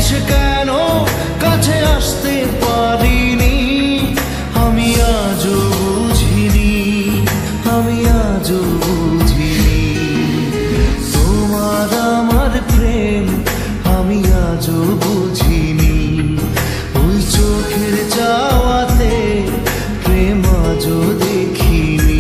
এসে কেন কাছে আসতে পারিনি, আমি আজও বুঝিনি, আমি আজও বুঝিনি তোমার আমার প্রেম, আমি আজও বুঝিনি। ওই চোখের চাওয়াতে প্রেম আজও দেখিনি।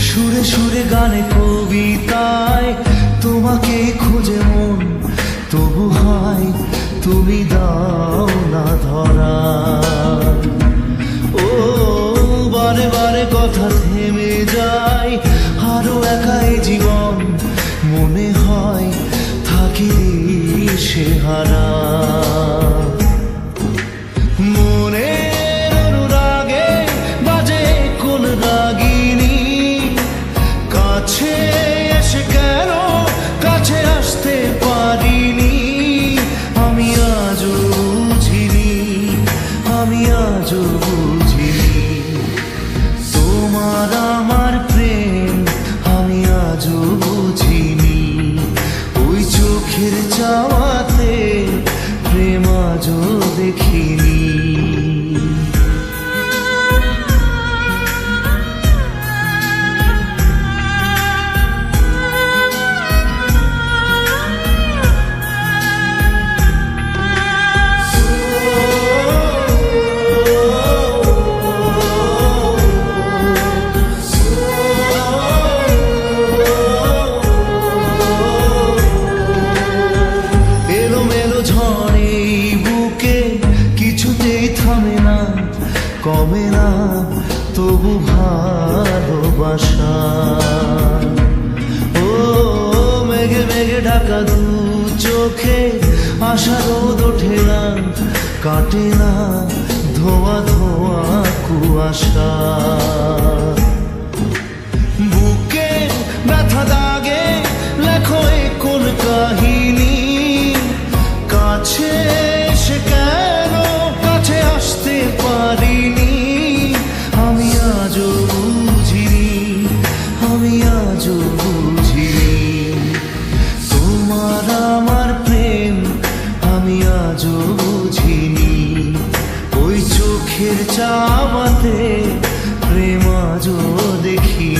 সুরে সুরে গানে কবিতায় তোমাকে খুঁজে মন, তবু হয় তুমি দাও না ধরা। ও বারে বারে কথা থেমে যায়, আরো একাই জীবন মনে হয় থাকি সে হারা। মনের অনুরাগে বাজে কোন রাগিনী, কাছে এসে কেন কাছে আসতে পারিনি, আমি আজও বুঝিনি, আমি আজও বুঝিনি তোমার আমার প্রেম, আমি আজও বুঝিনি। ওই চোখের চাওয়াতে প্রেম আজও দেখিনি। কমে না তবু ভালোবাসা। ও মেঘে মেঘে ঢাকা দু চোখে আশা রোদ ওঠে না, কাটে না ধোয়া ধোয়া কুয়াশা। বুকে ব্যথা দাগে লেখো কোন কাহিনী, কাছে এসে কেন কাছে আসতে পারিনি, আমি আজও বুঝিনি, আমি আজও বুঝিনি তোমার আমার প্রেম, আমি আজও বুঝিনি। ওই চোখের চাওয়াতে প্রেম আজও দেখিনি।